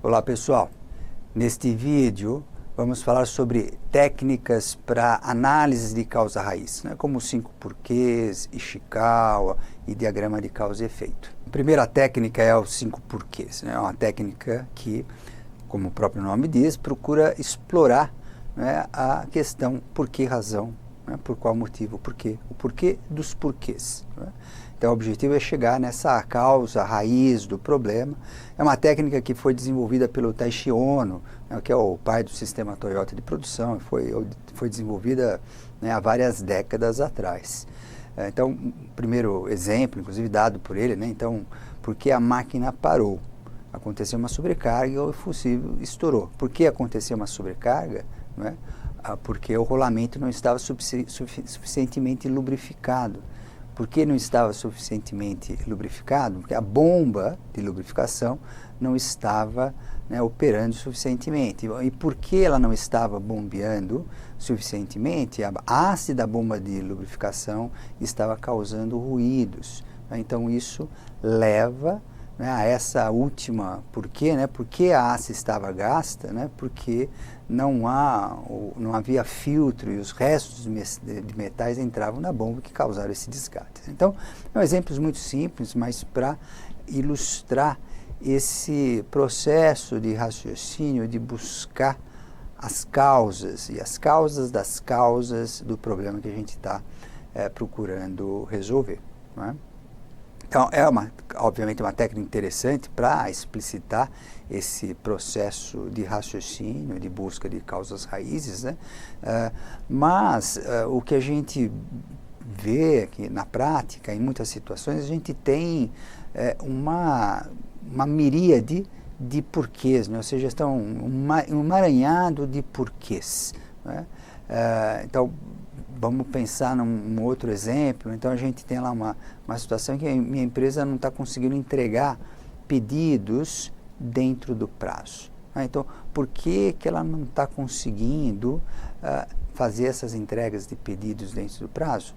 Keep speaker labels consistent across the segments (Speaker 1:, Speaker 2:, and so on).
Speaker 1: Olá pessoal, neste vídeo vamos falar sobre técnicas para análise de causa raiz, né? Como os 5 porquês, Ishikawa e diagrama de causa e efeito. A primeira técnica é os 5 porquês, né? É uma técnica que, como o próprio nome diz, procura explorar, né, a questão por que razão, né? Por qual motivo, o porquê dos porquês, né? Então, o objetivo é chegar nessa causa raiz do problema. É uma técnica que foi desenvolvida pelo Taishi Ohno, né, que é o pai do sistema Toyota de produção, foi desenvolvida, né, há várias décadas atrás. Então, o primeiro exemplo, inclusive dado por ele, né, então, por que a máquina parou? Aconteceu uma sobrecarga e o fusível estourou. Por que aconteceu uma sobrecarga? Né? Porque o rolamento não estava suficientemente lubrificado. Por que não estava suficientemente lubrificado? Porque a bomba de lubrificação não estava, né, operando suficientemente. E por que ela não estava bombeando suficientemente? A haste da bomba de lubrificação estava causando ruídos. Né? Então isso leva, né, a essa última porquê, né? Porque a haste estava gasta, né? Porque não havia filtro e os restos de metais entravam na bomba que causaram esse desgaste. Então, são exemplos muito simples, mas para ilustrar esse processo de raciocínio, de buscar as causas e as causas das causas do problema que a gente está procurando resolver, não é? Então, obviamente, uma técnica interessante para explicitar esse processo de raciocínio, de busca de causas raízes, né? Mas o que a gente vê aqui na prática, em muitas situações, a gente tem uma miríade de porquês, né? Ou seja, estão um emaranhado de porquês, né? Então, vamos pensar num outro exemplo. Então, a gente tem lá uma situação em que a minha empresa não está conseguindo entregar pedidos dentro do prazo. Então, por que ela não está conseguindo fazer essas entregas de pedidos dentro do prazo?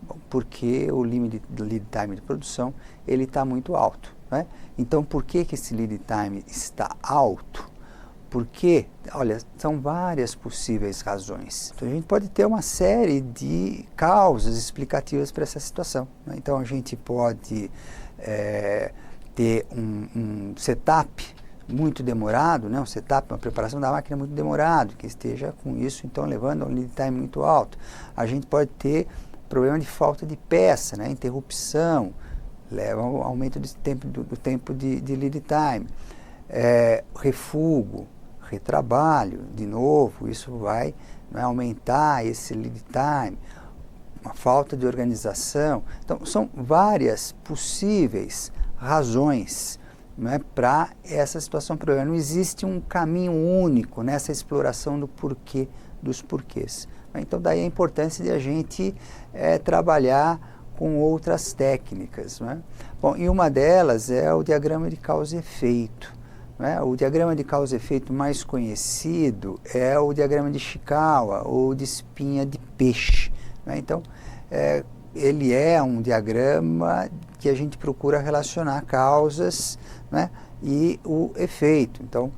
Speaker 1: Bom, porque o lead time de produção ele está muito alto, né? Então, por que esse lead time está alto? Porque, olha, são várias possíveis razões. Então, a gente pode ter uma série de causas explicativas para essa situação, né? Então, a gente pode ter um setup muito demorado, né? Um setup, uma preparação da máquina muito demorado, que esteja com isso, então, levando a um lead time muito alto. A gente pode ter problema de falta de peça, né? Interrupção, leva ao aumento do tempo de lead time. Refugo, retrabalho, de novo, isso vai, né, aumentar esse lead time, uma falta de organização. Então, são várias possíveis razões, né, para essa situação. Não existe um caminho único nessa exploração do porquê dos porquês. Então, daí a importância de a gente trabalhar com outras técnicas, né? Bom, e uma delas é o diagrama de causa e efeito. O diagrama de causa e efeito mais conhecido é o diagrama de Ishikawa ou de espinha de peixe, né? Então, ele é um diagrama que a gente procura relacionar causas, né, e o efeito. Então,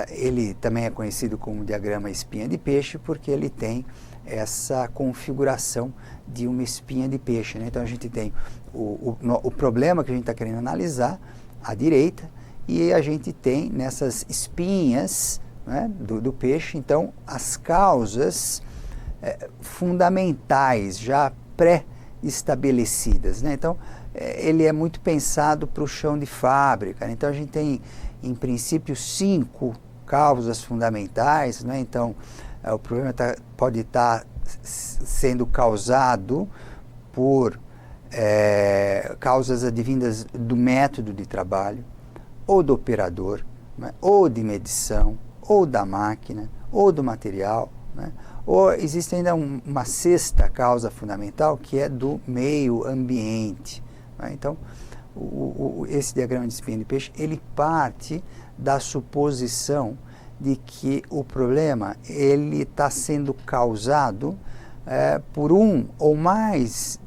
Speaker 1: ele também é conhecido como diagrama espinha de peixe porque ele tem essa configuração de uma espinha de peixe, né? Então, a gente tem o problema que a gente está querendo analisar à direita, e a gente tem nessas espinhas, né, do peixe, então, as causas fundamentais, já pré-estabelecidas, né? Então, ele é muito pensado para o chão de fábrica, né? Então, a gente tem, em princípio, 5 causas fundamentais, né? Então, o problema pode estar sendo causado por causas advindas do método de trabalho, ou do operador, né, ou de medição, ou da máquina, ou do material, né? Ou existe ainda uma sexta causa fundamental, que é do meio ambiente, né? Então, esse diagrama de espinha de peixe, ele parte da suposição de que o problema ele está sendo causado por um ou mais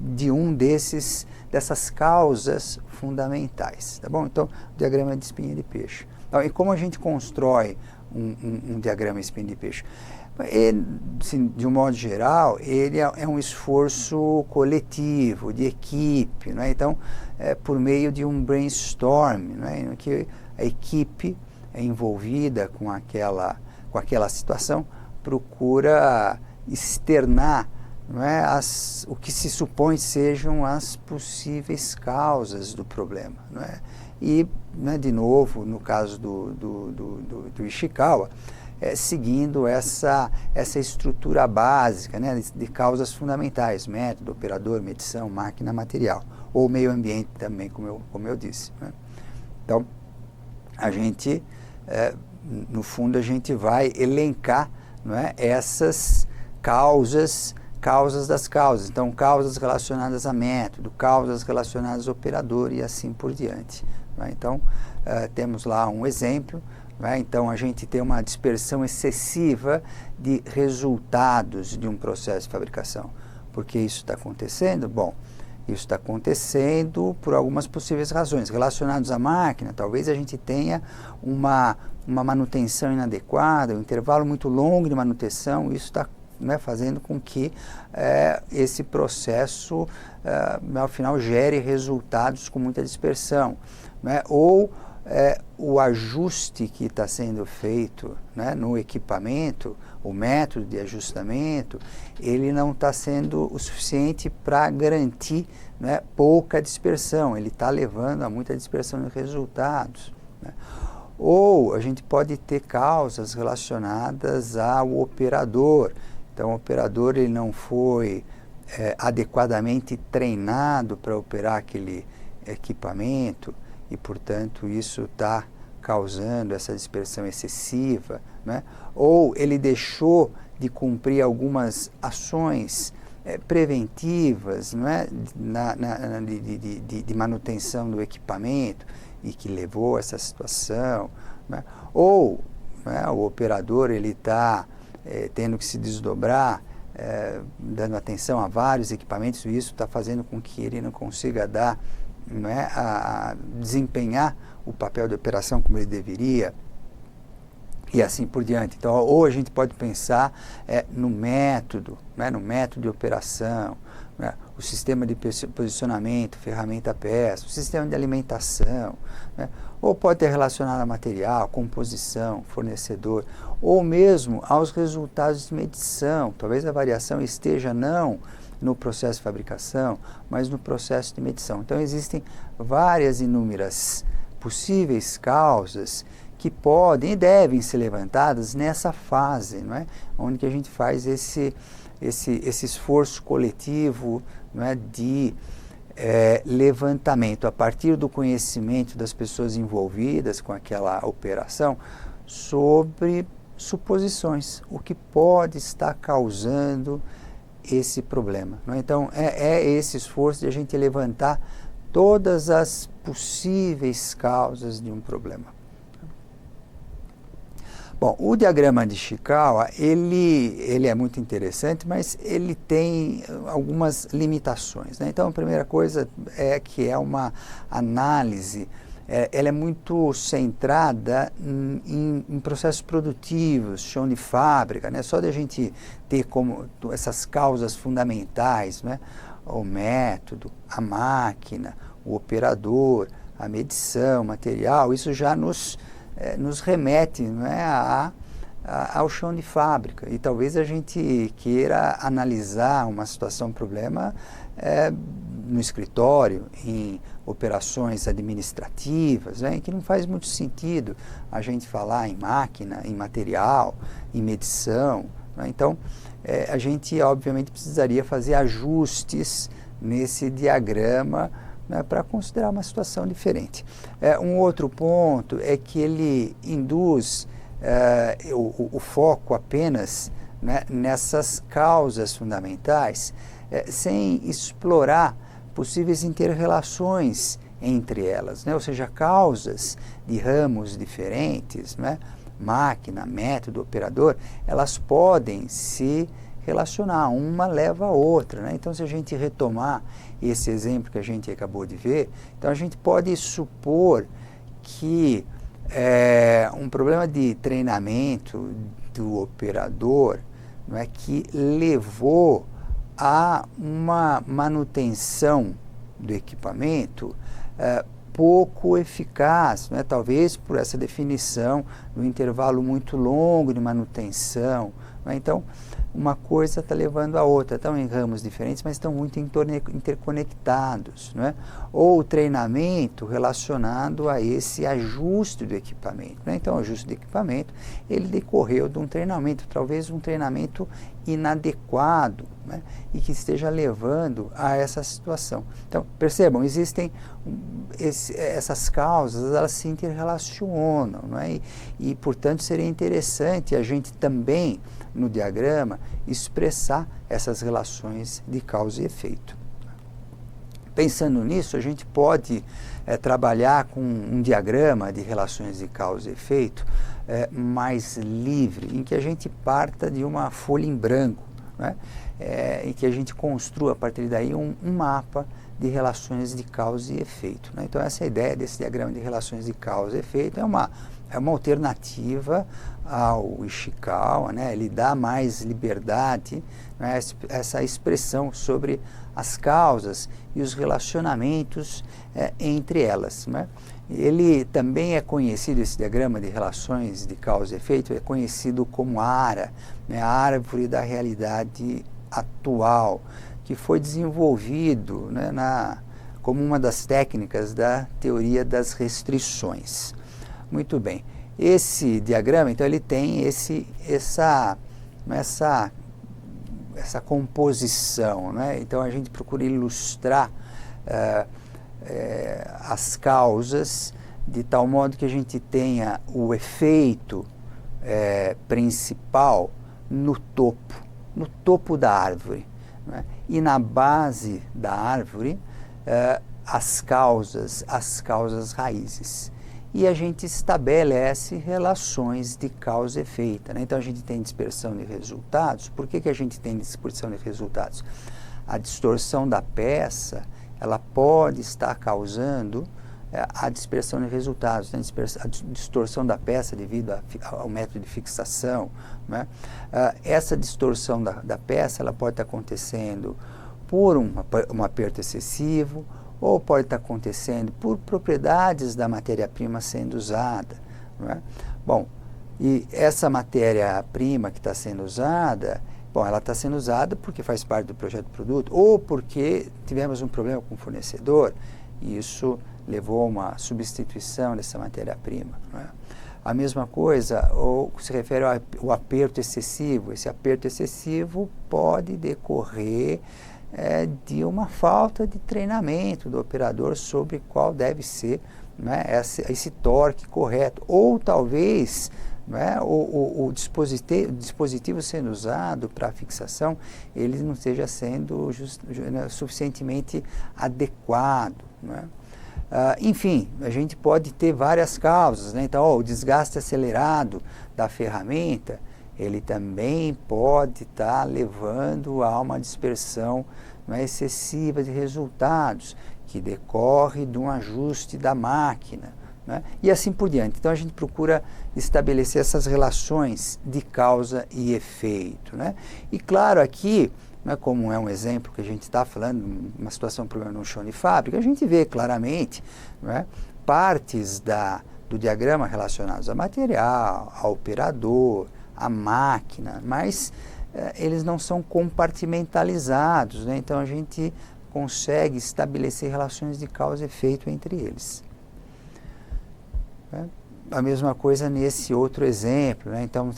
Speaker 1: de um dessas causas fundamentais, tá bom? Então, o diagrama de espinha de peixe. Então, e como a gente constrói um diagrama espinho de peixe? Ele, assim, de um modo geral, ele é um esforço coletivo, de equipe, né? Então, por meio de um brainstorm, né? Em que a equipe envolvida com aquela situação procura externar, não é, o que se supõe sejam as possíveis causas do problema, não é? E, né, de novo, no caso do Ishikawa, seguindo essa estrutura básica, né, de causas fundamentais: método, operador, medição, máquina, material, ou meio ambiente também, como eu disse, né? Então, a gente, no fundo, a gente vai elencar, não é, essas causas das causas. Então, causas relacionadas a método, causas relacionadas ao operador e assim por diante, né? Então, temos lá um exemplo, né? Então, a gente tem uma dispersão excessiva de resultados de um processo de fabricação. Por que isso está acontecendo? Bom, isso está acontecendo por algumas possíveis razões. Relacionados à máquina, talvez a gente tenha uma manutenção inadequada, um intervalo muito longo de manutenção. Isso está, né, fazendo com que esse processo, ao final, gere resultados com muita dispersão, né? Ou o ajuste que está sendo feito, né, no equipamento, o método de ajustamento, ele não está sendo o suficiente para garantir, né, pouca dispersão. Ele está levando a muita dispersão de resultados, né? Ou a gente pode ter causas relacionadas ao operador. Então, o operador ele não foi adequadamente treinado para operar aquele equipamento e, portanto, isso está causando essa dispersão excessiva, né? Ou ele deixou de cumprir algumas ações preventivas, não é, de manutenção do equipamento e que levou a essa situação, né? Ou, né, o operador ele está tendo que se desdobrar, dando atenção a vários equipamentos, e isso está fazendo com que ele não consiga dar, não é, a desempenhar o papel de operação como ele deveria, e assim por diante. Então, ou a gente pode pensar no método, né, no método de operação, né, o sistema de posicionamento, ferramenta peça, o sistema de alimentação, né, ou pode ter relacionado a material, composição, fornecedor, ou mesmo aos resultados de medição. Talvez a variação esteja não no processo de fabricação, mas no processo de medição. Então, existem várias inúmeras possíveis causas que podem e devem ser levantadas nessa fase, não é? Onde que a gente faz esse esforço coletivo, não é, de levantamento a partir do conhecimento das pessoas envolvidas com aquela operação sobre suposições, o que pode estar causando esse problema, não é? Então, esse esforço de a gente levantar todas as possíveis causas de um problema. Bom, o diagrama de Ishikawa, ele é muito interessante, mas ele tem algumas limitações, né? Então, a primeira coisa é que é uma análise, ela é muito centrada em processos produtivos, chão de fábrica, né? Só de a gente ter como essas causas fundamentais, né? O método, a máquina, o operador, a medição, o material, isso já nos remete, não é, ao chão de fábrica. E talvez a gente queira analisar uma situação, problema, no escritório, em operações administrativas, né, em que não faz muito sentido a gente falar em máquina, em material, em medição, né? Então, a gente obviamente precisaria fazer ajustes nesse diagrama, né, para considerar uma situação diferente. Um outro ponto é que ele induz o foco apenas, né, nessas causas fundamentais, sem explorar possíveis inter-relações entre elas, né? Ou seja, causas de ramos diferentes, né, máquina, método, operador, elas podem se relacionar, uma leva a outra, né? Então, se a gente retomar esse exemplo que a gente acabou de ver, então a gente pode supor que um problema de treinamento do operador, não é, que levou a uma manutenção do equipamento pouco eficaz, né? Talvez por essa definição do intervalo muito longo de manutenção, né? Então, uma coisa está levando a outra, estão em ramos diferentes, mas estão muito interconectados, né? Ou o treinamento relacionado a esse ajuste do equipamento, né? Então, o ajuste do equipamento, ele decorreu de um treinamento, talvez um treinamento inadequado, né? E que esteja levando a essa situação. Então, percebam, existem essas causas, elas se interrelacionam, não é? E, portanto, seria interessante a gente também, no diagrama, expressar essas relações de causa e efeito. Pensando nisso, a gente pode trabalhar com um diagrama de relações de causa e efeito mais livre, em que a gente parta de uma folha em branco, né? Em que a gente construa a partir daí um mapa de relações de causa e efeito, né? Então, essa é a ideia desse diagrama de relações de causa e efeito. É uma alternativa ao Ishikawa, né? Ele dá mais liberdade, né? Essa expressão sobre as causas e os relacionamentos entre elas, né? Ele também é conhecido, esse diagrama de relações de causa e efeito, é conhecido como ARA, né? A árvore da realidade atual, que foi desenvolvido, né, como uma das técnicas da teoria das restrições. Muito bem. Esse diagrama, então, ele tem essa composição, né? Então, a gente procura ilustrar as causas de tal modo que a gente tenha o efeito principal no topo da árvore, né? E na base da árvore as causas raízes. E a gente estabelece relações de causa e efeito, né? Então, a gente tem dispersão de resultados. Por que a gente tem dispersão de resultados? A distorção da peça, ela pode estar causando a dispersão de resultados, né? A distorção da peça devido ao método de fixação, né? Essa distorção da peça, ela pode estar acontecendo por um aperto excessivo, ou pode estar acontecendo por propriedades da matéria-prima sendo usada, não é? Bom, e essa matéria-prima que está sendo usada, bom, ela está sendo usada porque faz parte do projeto de produto, ou porque tivemos um problema com o fornecedor, e isso levou a uma substituição dessa matéria-prima, não é? A mesma coisa, ou se refere ao aperto excessivo. Esse aperto excessivo pode decorrer de uma falta de treinamento do operador sobre qual deve ser, né, esse torque correto. Ou talvez, né, o dispositivo sendo usado para fixação, ele não esteja sendo suficientemente adequado, né? Enfim, a gente pode ter várias causas, né? Então, o desgaste acelerado da ferramenta, ele também pode estar levando a uma dispersão, né, excessiva de resultados, que decorre de um ajuste da máquina, né? E assim por diante. Então, a gente procura estabelecer essas relações de causa e efeito, né? E claro, aqui, né, como é um exemplo que a gente está falando, uma situação, um problema no chão de fábrica, a gente vê claramente, né, partes do diagrama relacionados a material, ao operador, à máquina, mas eles não são compartimentalizados, né? Então, a gente consegue estabelecer relações de causa e efeito entre eles. A mesma coisa nesse outro exemplo, né? Então,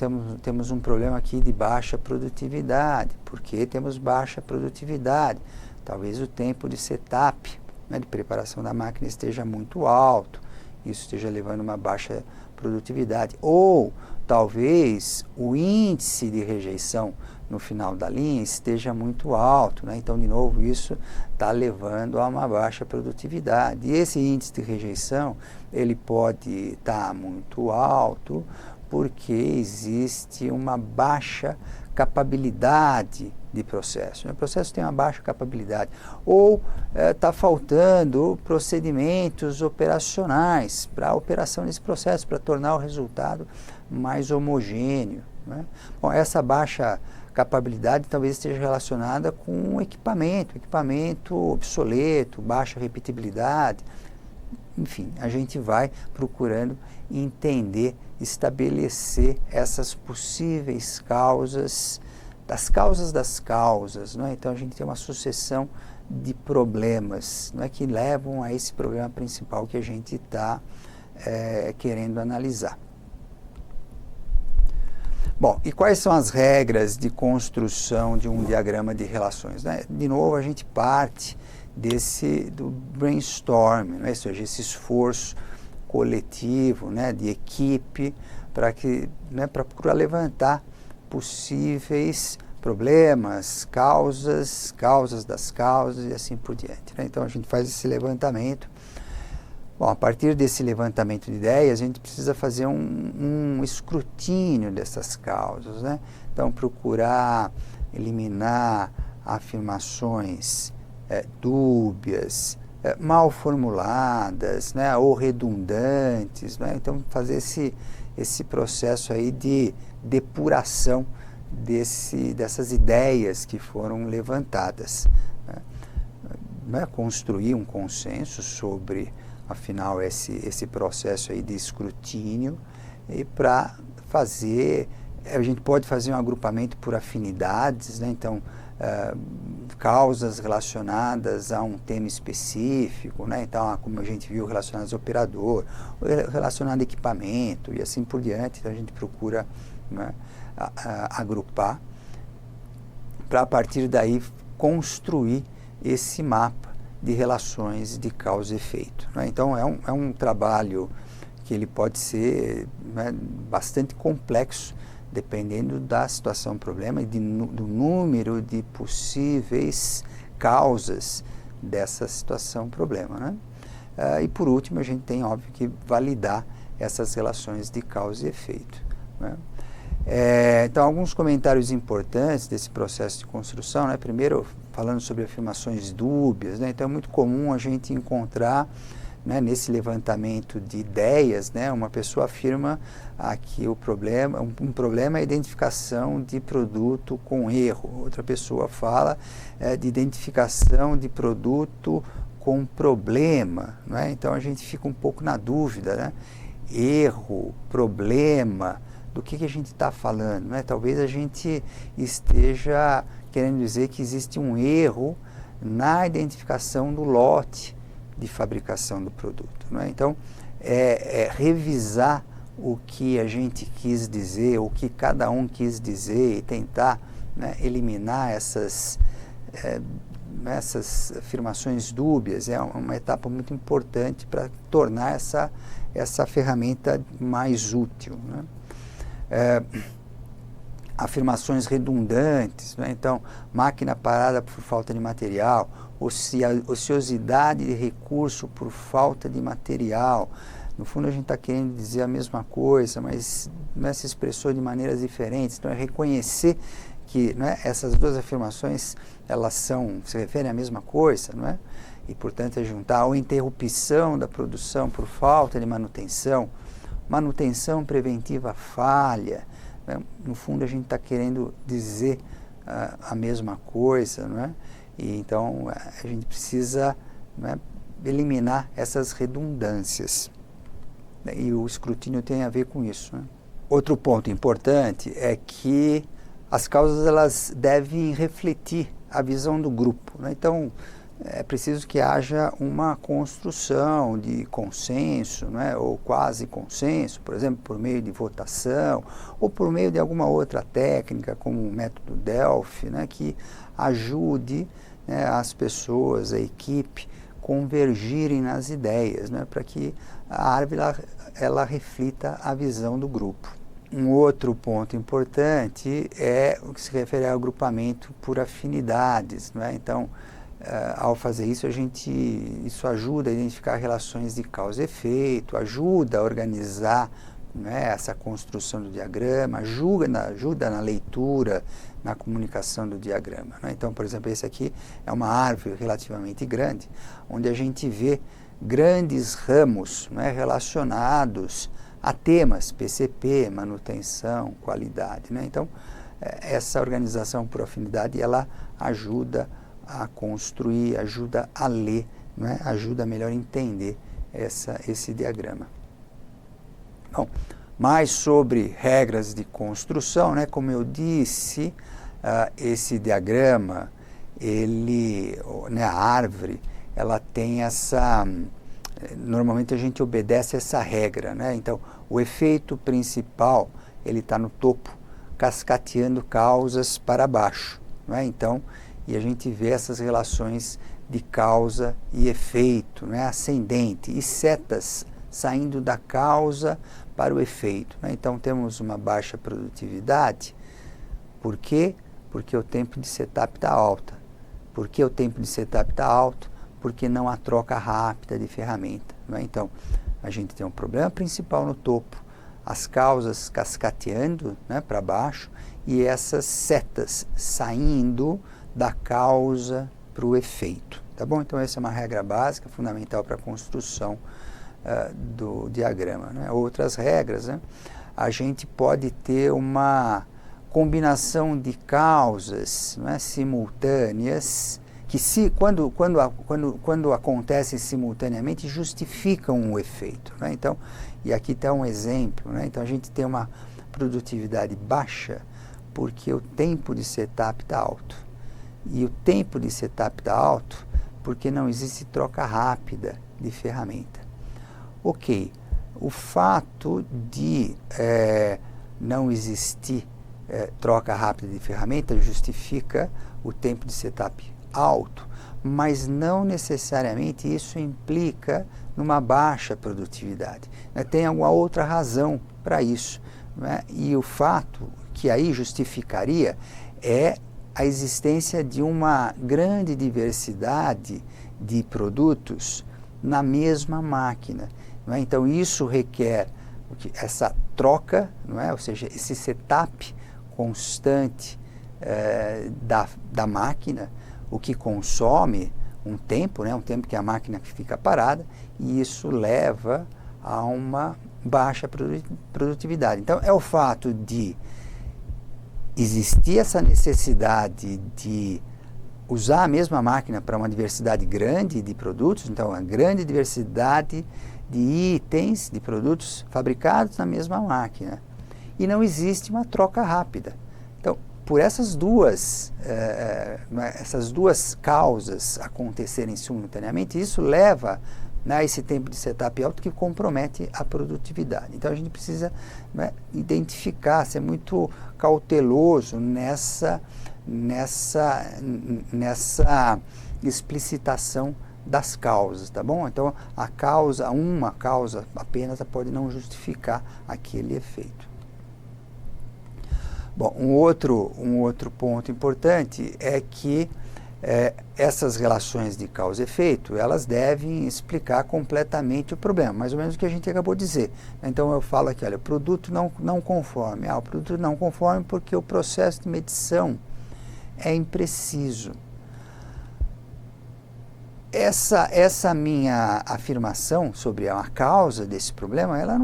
Speaker 1: temos um problema aqui de baixa produtividade. Por que temos baixa produtividade? Talvez o tempo de setup, né, de preparação da máquina esteja muito alto, isso esteja levando a uma baixa produtividade. Ou talvez o índice de rejeição no final da linha esteja muito alto, né? Então, de novo, isso está levando a uma baixa produtividade. E esse índice de rejeição, ele pode estar muito alto porque existe uma baixa capabilidade de processo. O processo tem uma baixa capabilidade. Ou está faltando procedimentos operacionais para a operação desse processo, para tornar o resultado mais homogêneo. Né? Bom, essa baixa capabilidade talvez esteja relacionada com equipamento obsoleto, baixa repetibilidade. Enfim, a gente vai procurando entender, estabelecer essas possíveis causas, das causas. Não é? Então a gente tem uma sucessão de problemas, não é, que levam a esse problema principal que a gente está querendo analisar. Bom, e quais são as regras de construção de um diagrama de relações? Né? De novo, a gente parte do brainstorm, né? Ou seja, esse esforço coletivo, né, de equipe, para procurar levantar possíveis problemas, causas das causas e assim por diante. Né? Então a gente faz esse levantamento. Bom, a partir desse levantamento de ideias, a gente precisa fazer um escrutínio dessas causas, né? Então, procurar eliminar afirmações dúbias, mal formuladas, né? Ou redundantes, né? Então, fazer esse processo aí de depuração dessas ideias que foram levantadas. Né? Construir um consenso sobre, afinal, esse processo aí de escrutínio, e para fazer, a gente pode fazer um agrupamento por afinidades, né? Então, causas relacionadas a um tema específico, né? Então, como a gente viu, relacionadas ao operador, relacionado a equipamento e assim por diante. Então, a gente procura, né, agrupar para, a partir daí, construir esse mapa de relações de causa e efeito. Né? Então, é um trabalho que ele pode ser, né, bastante complexo, dependendo da situação problema e do número de possíveis causas dessa situação problema. Né? E, por último, a gente tem, óbvio, que validar essas relações de causa e efeito. Né? Então, alguns comentários importantes desse processo de construção, né? Primeiro, falando sobre afirmações dúbias, né? Então é muito comum a gente encontrar, né, nesse levantamento de ideias, né, uma pessoa afirma que um problema é a identificação de produto com erro, outra pessoa fala de identificação de produto com problema, né? Então a gente fica um pouco na dúvida, né? Erro, problema, do que a gente está falando, né? Talvez a gente esteja querendo dizer que existe um erro na identificação do lote de fabricação do produto. Né? Então, revisar o que a gente quis dizer, o que cada um quis dizer e tentar, né, eliminar essas afirmações dúbias é uma etapa muito importante para tornar essa ferramenta mais útil. Né? Afirmações redundantes, né? Então, máquina parada por falta de material, ociosidade de recurso por falta de material. No fundo, a gente está querendo dizer a mesma coisa, mas, né, se expressou de maneiras diferentes. Então, é reconhecer que, né, essas duas afirmações, elas se referem à mesma coisa, não é? E, portanto, é juntar a interrupção da produção por falta de manutenção preventiva falha. Né? No fundo, a gente está querendo dizer a mesma coisa, não é? E então a gente precisa, né, eliminar essas redundâncias. E o escrutínio tem a ver com isso. Né? Outro ponto importante é que as causas, elas devem refletir a visão do grupo. Né? Então, é preciso que haja uma construção de consenso, né, ou quase consenso, por exemplo, por meio de votação, ou por meio de alguma outra técnica, como o método Delphi, né, que ajude, né, as pessoas, a equipe, convergirem nas ideias, né, para que a árvore ela reflita a visão do grupo. Um outro ponto importante é o que se refere ao agrupamento por afinidades, né? Então, ao fazer isso, isso ajuda a identificar relações de causa e efeito, ajuda a organizar, né, essa construção do diagrama, ajuda na leitura, na comunicação do diagrama. Né? Então, por exemplo, esse aqui é uma árvore relativamente grande, onde a gente vê grandes ramos, né, relacionados a temas, PCP, manutenção, qualidade. Né? Então, essa organização por afinidade, ela ajuda a construir, ajuda a ler, né? Ajuda a melhor entender esse diagrama. Bom, mais sobre regras de construção, né? Como eu disse, esse diagrama, né, a árvore, ela tem normalmente a gente obedece essa regra, né? Então, o efeito principal, ele está no topo, cascateando causas para baixo, né? Então, e a gente vê essas relações de causa e efeito, né? Ascendente, e setas saindo da causa para o efeito, né? Então, temos uma baixa produtividade. Por quê? Porque o tempo de setup está alto. Por que o tempo de setup está alto? Porque não há troca rápida de ferramenta. Né? Então, a gente tem um problema principal no topo, as causas cascateando, né, para baixo, e essas setas saindo da causa para o efeito. Tá bom? Então, essa é uma regra básica, fundamental para a construção do diagrama. Né? Outras regras, né? A gente pode ter uma combinação de causas, né, simultâneas, que quando acontecem simultaneamente justificam o efeito. Né? Então, e aqui está um exemplo. Né? Então, a gente tem uma produtividade baixa porque o tempo de setup está alto. E o tempo de setup está alto porque não existe troca rápida de ferramenta. Ok, o fato de não existir troca rápida de ferramenta justifica o tempo de setup alto, mas não necessariamente isso implica numa baixa produtividade. Né? Tem alguma outra razão para isso. Né? E o fato que aí justificaria é a existência de uma grande diversidade de produtos na mesma máquina. Não é? Então, isso requer essa troca, não é? Ou seja, esse setup constante da máquina, o que consome um tempo, né? Um tempo que a máquina fica parada, e isso leva a uma baixa produtividade. Então, é o fato de existir essa necessidade de usar a mesma máquina para uma diversidade grande de produtos, então, a grande diversidade de itens, de produtos fabricados na mesma máquina. E não existe uma troca rápida. Então, por essas duas causas acontecerem simultaneamente, isso leva, né, a esse tempo de setup alto que compromete a produtividade. Então, a gente precisa, né, identificar, ser muito cauteloso nessa explicitação das causas, tá bom? Então, uma causa apenas pode não justificar aquele efeito. Bom, um outro ponto importante é que essas relações de causa e efeito, elas devem explicar completamente o problema, mais ou menos o que a gente acabou de dizer. Então, eu falo aqui, olha, o produto não conforme. O produto não conforme porque o processo de medição é impreciso. Essa minha afirmação sobre a causa desse problema, ela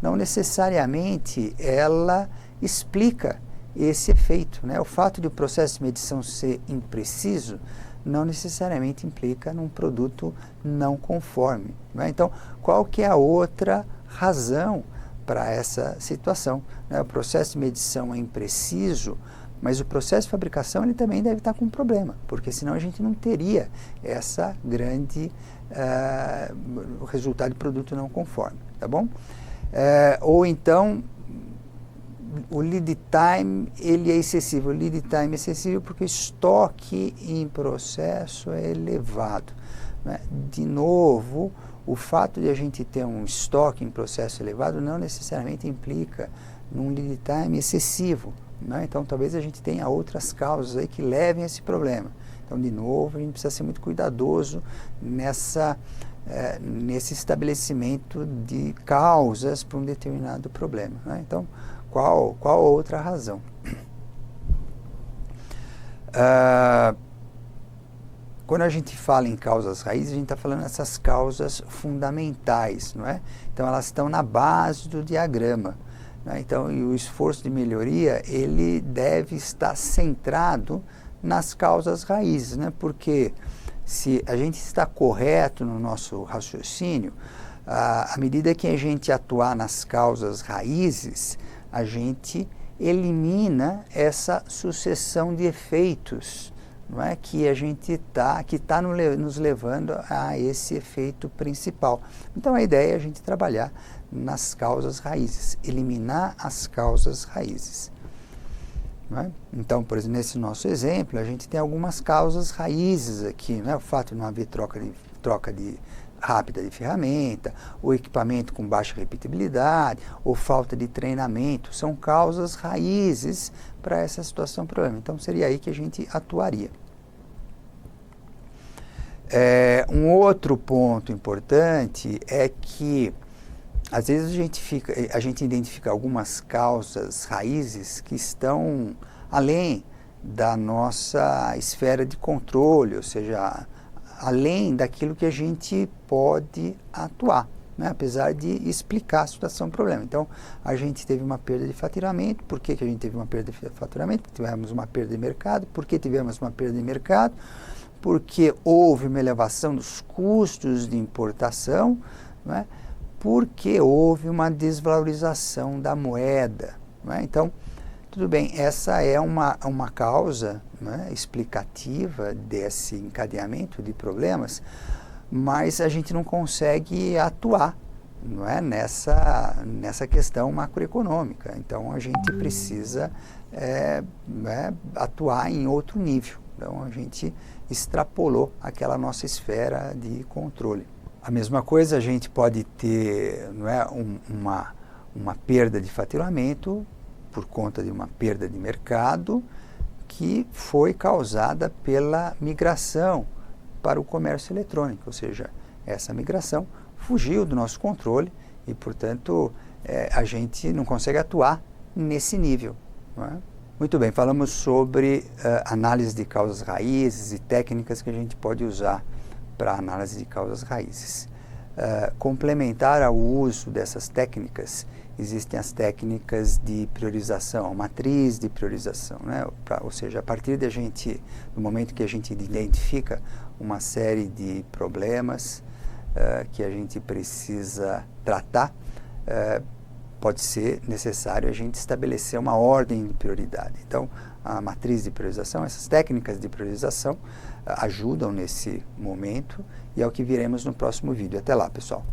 Speaker 1: não necessariamente ela explica esse efeito. Né? O fato de o processo de medição ser impreciso não necessariamente implica num produto não conforme. Né? Então, qual que é a outra razão para essa situação? Né? O processo de medição é impreciso, mas o processo de fabricação ele também deve estar com um problema, porque senão a gente não teria essa grande o resultado de produto não conforme, tá bom? Ou então, o lead time ele é excessivo. O lead time é excessivo porque o estoque em processo é elevado. Né? De novo, o fato de a gente ter um estoque em processo elevado não necessariamente implica num lead time excessivo. Né? Então, talvez a gente tenha outras causas aí que levem a esse problema. Então, de novo, a gente precisa ser muito cuidadoso nessa nesse estabelecimento de causas para um determinado problema, né? Então, qual outra razão? Quando a gente fala em causas raízes, a gente está falando dessas causas fundamentais, não é? Então, elas estão na base do diagrama, né? Então, e o esforço de melhoria, ele deve estar centrado nas causas raízes, né? Porque se a gente está correto no nosso raciocínio, à medida que a gente atuar nas causas raízes, a gente elimina essa sucessão de efeitos, não é, que a gente está nos levando a esse efeito principal. Então a ideia é a gente trabalhar nas causas raízes, eliminar as causas raízes. Não é? Então, por exemplo, nesse nosso exemplo, a gente tem algumas causas raízes aqui, não é? O fato de não haver troca rápida de ferramenta, o equipamento com baixa repetibilidade, ou falta de treinamento, são causas raízes para essa situação problema. Então, seria aí que a gente atuaria. Um outro ponto importante é que, às vezes, a gente identifica algumas causas raízes que estão além da nossa esfera de controle, ou seja, além daquilo que a gente pode atuar, né? Apesar de explicar a situação do problema. Então, a gente teve uma perda de faturamento. Por que a gente teve uma perda de faturamento? Porque tivemos uma perda de mercado. Por que tivemos uma perda de mercado? Porque houve uma elevação dos custos de importação, não é? Porque houve uma desvalorização da moeda, não é? Então, tudo bem, essa é uma causa, né, explicativa desse encadeamento de problemas, mas a gente não consegue atuar, não é, nessa questão macroeconômica. Então, a gente precisa atuar em outro nível. Então, a gente extrapolou aquela nossa esfera de controle. A mesma coisa, a gente pode ter, não é, uma perda de faturamento por conta de uma perda de mercado que foi causada pela migração para o comércio eletrônico, ou seja, essa migração fugiu do nosso controle e, portanto, a gente não consegue atuar nesse nível, não é? Muito bem, falamos sobre análise de causas raízes e técnicas que a gente pode usar para análise de causas raízes. Complementar ao uso dessas técnicas, existem as técnicas de priorização, a matriz de priorização, né? Ou seja, a partir do momento que a gente identifica uma série de problemas que a gente precisa tratar, pode ser necessário a gente estabelecer uma ordem de prioridade. Então, a matriz de priorização, essas técnicas de priorização ajudam nesse momento e é o que viremos no próximo vídeo. Até lá, pessoal!